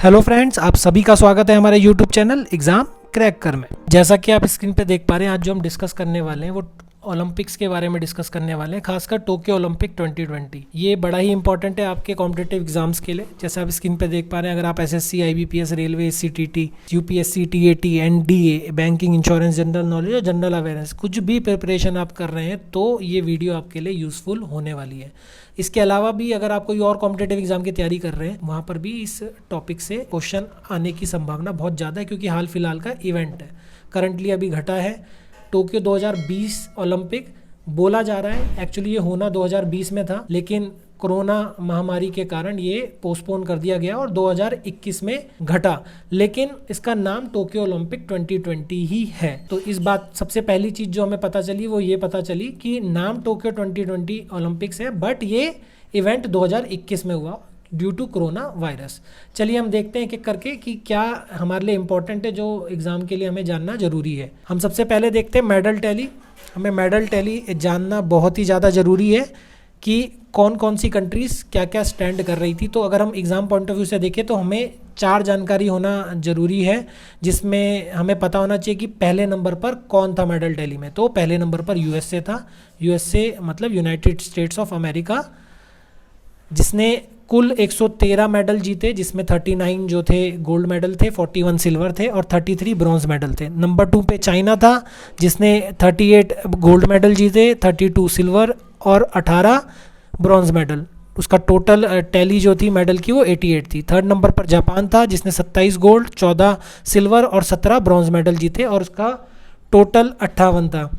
Hello friends, आप सभी का स्वागत है हमारे यूट्यूब चैनल एग्ज़ाम क्रैक कर में। जैसा कि आप स्क्रीन पे देख पा रहे हैं, आज जो हम डिस्कस करने वाले हैं वो ओलंपिक्स के बारे में डिस्कस करने वाले हैं, खासकर टोक्यो ओलंपिक 2020। ये बड़ा ही इंपॉर्टेंट है आपके कॉम्पिटिटिव एग्जाम्स के लिए। जैसे आप स्क्रीन पे देख पा रहे हैं, अगर आप SSC, IBPS, railway, CTT, UPSC, TAT, NDA, banking, insurance, general knowledge और जनरल अवेयरनेस कुछ भी प्रिपरेशन आप कर रहे हैं तो ये वीडियो आपके लिए यूज़फुल होने वाली है। इसके अलावा भी अगर आप कोई और कॉम्पिटिटिव एग्जाम की तैयारी कर रहे हैं, वहाँ पर भी इस टॉपिक से क्वेश्चन आने की संभावना बहुत ज़्यादा है, क्योंकि हाल फिलहाल का इवेंट है, करंटली अभी घटा है। टोक्यो 2020 ओलंपिक बोला जा रहा है, एक्चुअली ये होना 2020 में था, लेकिन कोरोना महामारी के कारण ये पोस्टपोन कर दिया गया और 2021 में घटा, लेकिन इसका नाम टोक्यो ओलंपिक 2020 ही है। तो इस बात सबसे पहली चीज़ जो हमें पता चली वो ये पता चली कि नाम टोक्यो 2020 ओलंपिक्स है, बट ये इवेंट 2021 में हुआ ड्यू टू कोरोना वायरस। चलिए हम देखते हैं एक एक करके कि क्या हमारे लिए इम्पोर्टेंट है, जो एग्ज़ाम के लिए हमें जानना ज़रूरी है। हम सबसे पहले देखते हैं मेडल टैली। हमें मेडल टैली जानना बहुत ही ज़्यादा ज़रूरी है कि कौन कौन सी कंट्रीज़ क्या क्या स्टैंड कर रही थी। तो अगर हम एग्ज़ाम पॉइंट ऑफ व्यू से देखें तो हमें 4 जानकारी होना ज़रूरी है, जिसमें हमें पता होना चाहिए कि पहले नंबर पर कौन था मेडल टैली में। तो पहले नंबर पर यूएसए था, यूएसए मतलब यूनाइटेड स्टेट्स ऑफ अमेरिका, जिसने कुल 113 मेडल जीते, जिसमें 39 जो थे गोल्ड मेडल थे, 41 सिल्वर थे और 33 ब्रॉन्ज मेडल थे। नंबर 2 पे चाइना था, जिसने 38 गोल्ड मेडल जीते, 32 सिल्वर और 18 ब्रॉन्ज मेडल। उसका टोटल टैली जो थी मेडल की वो 88 थी। थर्ड नंबर पर जापान था, जिसने 27 गोल्ड, 14 सिल्वर और 17 ब्रॉन्ज मेडल जीते और उसका टोटल 58 था।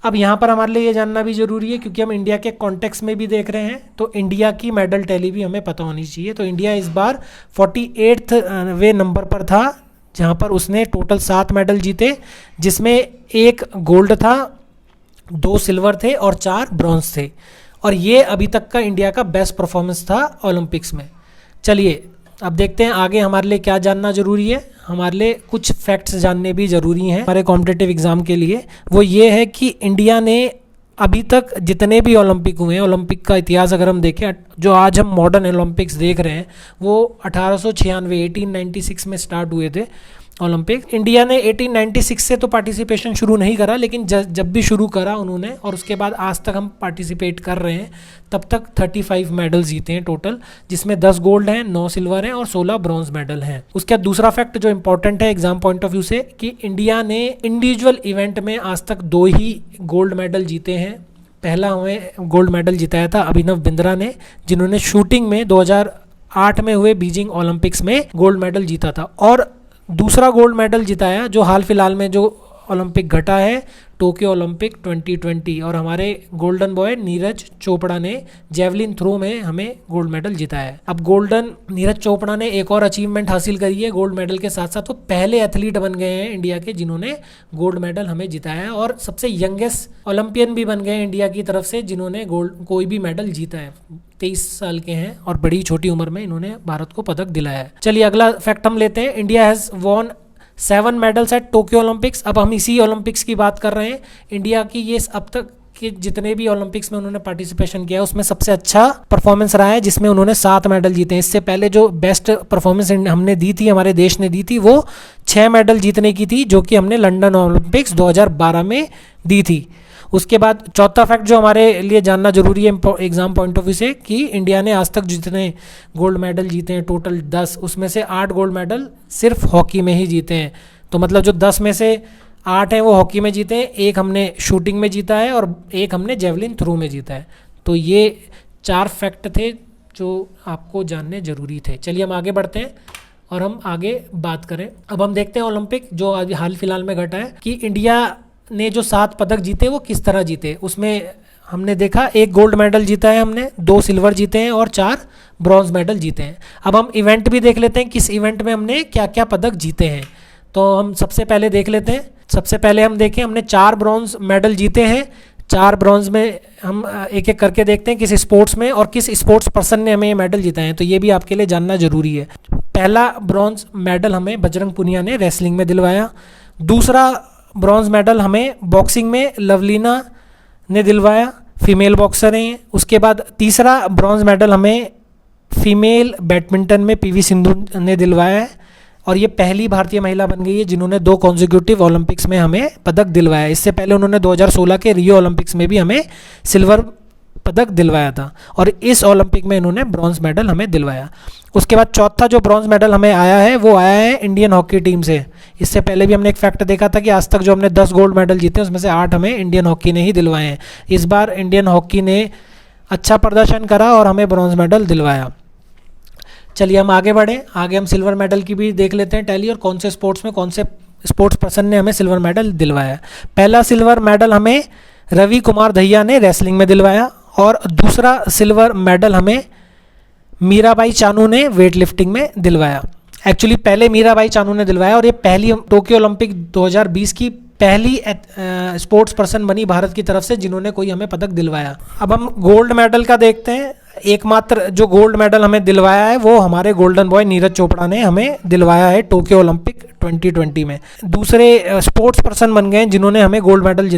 अब यहाँ पर हमारे लिए ये जानना भी ज़रूरी है, क्योंकि हम इंडिया के कॉन्टेक्स्ट में भी देख रहे हैं, तो इंडिया की मेडल टैली भी हमें पता होनी चाहिए। तो इंडिया इस बार 48वें नंबर पर था, जहाँ पर उसने टोटल 7 मेडल जीते, जिसमें 1 गोल्ड था, 2 सिल्वर थे और 4 ब्रॉन्ज थे। और ये अभी तक का इंडिया का बेस्ट परफॉर्मेंस था ओलंपिक्स में। चलिए अब देखते हैं आगे हमारे लिए क्या जानना ज़रूरी है। हमारे लिए कुछ फैक्ट्स जानने भी ज़रूरी हैं हमारे कॉम्पिटिटिव एग्ज़ाम के लिए। वो ये है कि इंडिया ने अभी तक जितने भी ओलंपिक हुए हैं, ओलंपिक का इतिहास अगर हम देखें, जो आज हम मॉडर्न ओलंपिक्स देख रहे हैं वो 1896 में स्टार्ट हुए थे ओलंपिक। इंडिया ने 1896 से तो पार्टिसिपेशन शुरू नहीं करा, लेकिन जब भी शुरू करा उन्होंने, और उसके बाद आज तक हम पार्टिसिपेट कर रहे हैं, तब तक 35 मेडल जीते हैं टोटल, जिसमें 10 गोल्ड हैं, 9 सिल्वर हैं और 16 ब्रॉन्ज मेडल हैं। उसके बाद दूसरा फैक्ट जो इंपॉर्टेंट है एग्जाम पॉइंट ऑफ व्यू से, कि इंडिया ने इंडिविजुअल इवेंट में आज तक 2 ही गोल्ड मेडल जीते हैं। पहला हमें गोल्ड मेडल जिताया था अभिनव बिंद्रा ने, जिन्होंने शूटिंग में 2008 में हुए बीजिंग ओलंपिक्स में गोल्ड मेडल जीता था। और दूसरा गोल्ड मेडल जिताया जो हाल फिलहाल में जो ओलंपिक घटा है, टोक्यो ओलंपिक 2020, और हमारे गोल्डन बॉय नीरज चोपड़ा ने जेवलिन थ्रो में हमें गोल्ड मेडल जिताया है। अब गोल्डन नीरज चोपड़ा ने एक और अचीवमेंट हासिल करी है गोल्ड मेडल के साथ साथ, वो पहले एथलीट बन गए हैं इंडिया के जिन्होंने गोल्ड मेडल हमें जिताया है, और सबसे यंगेस्ट ओलंपियन भी बन गए हैं इंडिया की तरफ से जिन्होंने गोल्ड कोई भी मेडल जीता है। 23 साल के हैं और बड़ी छोटी उम्र में इन्होंने भारत को पदक दिलाया है। चलिए अगला फैक्ट हम लेते हैं। India has won 7 medals at Tokyo Olympics. अब हम इसी ओलंपिक्स की बात कर रहे हैं। इंडिया की ये अब तक के जितने भी ओलंपिक्स में उन्होंने पार्टिसिपेशन किया है उसमें सबसे अच्छा परफॉर्मेंस रहा है, जिसमें उन्होंने 7 मेडल जीते हैं। इससे पहले जो बेस्ट परफॉर्मेंस हमने दी थी, हमारे देश ने दी थी, वो 6 मेडल जीतने की थी, जो कि हमने लंदन ओलंपिक्स 2012 में दी थी। उसके बाद चौथा फैक्ट जो हमारे लिए जानना जरूरी है एग्जाम पॉइंट ऑफ व्यू से, कि इंडिया ने आज तक जितने गोल्ड मेडल जीते हैं टोटल 10, उसमें से 8 गोल्ड मेडल सिर्फ हॉकी में ही जीते हैं। तो मतलब जो 10 में से 8 हैं वो हॉकी में जीते हैं, 1 हमने शूटिंग में जीता है और 1 हमने जेवलिन थ्रो में जीता है। तो ये 4 फैक्ट थे जो आपको जानने जरूरी थे। चलिए हम आगे बढ़ते हैं और हम आगे बात करें। अब हम देखते हैं ओलंपिक जो अभी हाल फिलहाल में घटा है, कि इंडिया ने जो 7 पदक जीते वो किस तरह जीते। उसमें हमने देखा 1 गोल्ड मेडल जीता है हमने, 2 सिल्वर जीते हैं और 4 ब्रॉन्ज मेडल जीते हैं। अब हम इवेंट भी देख लेते हैं, किस इवेंट में हमने क्या क्या पदक जीते हैं। तो हम सबसे पहले देख लेते हैं। सबसे पहले हम देखें, हमने 4 ब्रॉन्ज मेडल जीते हैं। 4 ब्रॉन्ज में हम एक एक करके देखते हैं किस स्पोर्ट्स में और किस स्पोर्ट्स पर्सन ने हमें मेडल जीताए हैं। तो ये भी आपके लिए जानना जरूरी है। पहला ब्रॉन्ज मेडल हमें बजरंग पुनिया ने रेसलिंग में दिलवाया। दूसरा ब्रॉन्ज मेडल हमें बॉक्सिंग में लवलीना ने दिलवाया, फीमेल बॉक्सर हैं। उसके बाद तीसरा ब्रॉन्ज मेडल हमें फीमेल बैडमिंटन में पीवी सिंधु ने दिलवाया है और ये पहली भारतीय महिला बन गई है जिन्होंने 2 कॉन्जिक्यूटिव ओलंपिक्स में हमें पदक दिलवाया। इससे पहले उन्होंने 2016 के रियो ओलंपिक्स में भी हमें सिल्वर पदक दिलवाया था और इस ओलंपिक में इन्होंने ब्रॉन्ज मेडल हमें दिलवाया। उसके बाद चौथा जो ब्रॉन्ज मेडल हमें आया है वो आया है इंडियन हॉकी टीम से। इससे पहले भी हमने एक फैक्ट देखा था कि आज तक जो हमने 10 गोल्ड मेडल जीते उसमें से 8 हमें इंडियन हॉकी ने ही दिलवाए हैं। इस बार इंडियन हॉकी ने अच्छा प्रदर्शन करा और हमें ब्रॉन्ज मेडल दिलवाया। चलिए हम आगे बढ़ें, आगे हम सिल्वर मेडल की भी देख लेते हैं टैली और कौन से स्पोर्ट्स में कौन से स्पोर्ट्स पर्सन ने हमें सिल्वर मेडल दिलवाया। पहला सिल्वर मेडल हमें रवि कुमार दहिया ने रेसलिंग में दिलवाया और दूसरा सिल्वर मेडल हमें मीराबाई चानू ने वेट लिफ्टिंग में दिलवाया। एक्चुअली पहले मीराबाई चानू ने दिलवाया और ये पहली टोक्यो ओलंपिक 2020 की पहली स्पोर्ट्स पर्सन बनी भारत की तरफ से जिन्होंने कोई हमें पदक दिलवाया। अब हम गोल्ड मेडल का देखते हैं। एकमात्र जो गोल्ड मेडल हमें दिलवाया है वो हमारे गोल्डन बॉय नीरज चोपड़ा ने हमें दिलवाया है टोक्यो ओलंपिक 2020 में। दूसरे स्पोर्ट्स पर्सन बन गए जिन्होंने हमें गोल्ड मेडल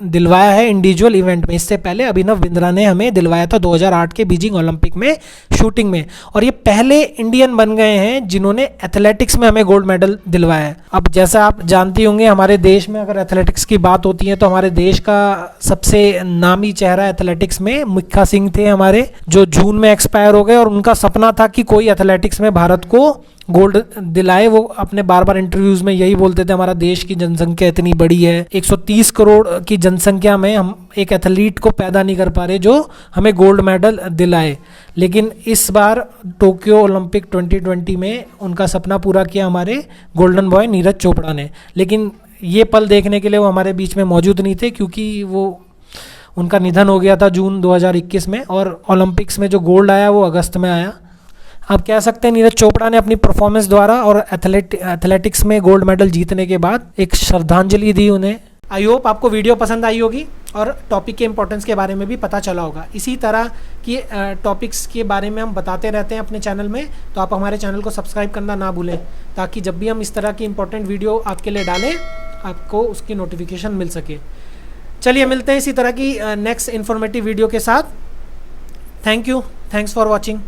दिलवाया है इंडिविजुअल इवेंट में। इससे पहले अभिनव बिंद्रा ने हमें दिलवाया था 2008 के बीजिंग ओलंपिक में शूटिंग में और ये पहले इंडियन बन गए हैं जिन्होंने एथलेटिक्स में हमें गोल्ड मेडल दिलवाया है। अब जैसा आप जानती होंगे हमारे देश में अगर एथलेटिक्स की बात होती है तो हमारे देश का सबसे नामी चेहरा एथलेटिक्स में मिल्खा सिंह थे हमारे, जो जून में एक्सपायर हो गए और उनका सपना था कि कोई एथलेटिक्स में भारत को गोल्ड दिलाए। वो अपने बार बार इंटरव्यूज में यही बोलते थे हमारा देश की जनसंख्या इतनी बड़ी है, 130 करोड़ की जनसंख्या में हम एक एथलीट को पैदा नहीं कर पा रहे जो हमें गोल्ड मेडल दिलाए। लेकिन इस बार टोक्यो ओलंपिक 2020 में उनका सपना पूरा किया हमारे गोल्डन बॉय नीरज चोपड़ा ने। लेकिन ये पल देखने के लिए वो हमारे बीच में मौजूद नहीं थे क्योंकि वो उनका निधन हो गया था जून 2021 में और ओलंपिक्स में जो गोल्ड आया वो अगस्त में आया। आप कह सकते हैं नीरज चोपड़ा ने अपनी परफॉर्मेंस द्वारा और एथलेटिक्स में गोल्ड मेडल जीतने के बाद एक श्रद्धांजलि दी उन्हें। आई होप आपको वीडियो पसंद आई होगी और टॉपिक के इंपॉर्टेंस के बारे में भी पता चला होगा। इसी तरह की टॉपिक्स के बारे में हम बताते रहते हैं अपने चैनल में, तो आप हमारे चैनल को सब्सक्राइब करना ना भूलें ताकि जब भी हम इस तरह की इंपॉर्टेंट वीडियो आपके लिए डालें आपको उसकी नोटिफिकेशन मिल सके। चलिए मिलते हैं इसी तरह की नेक्स्ट इन्फॉर्मेटिव वीडियो के साथ। Thank you, thanks for watching.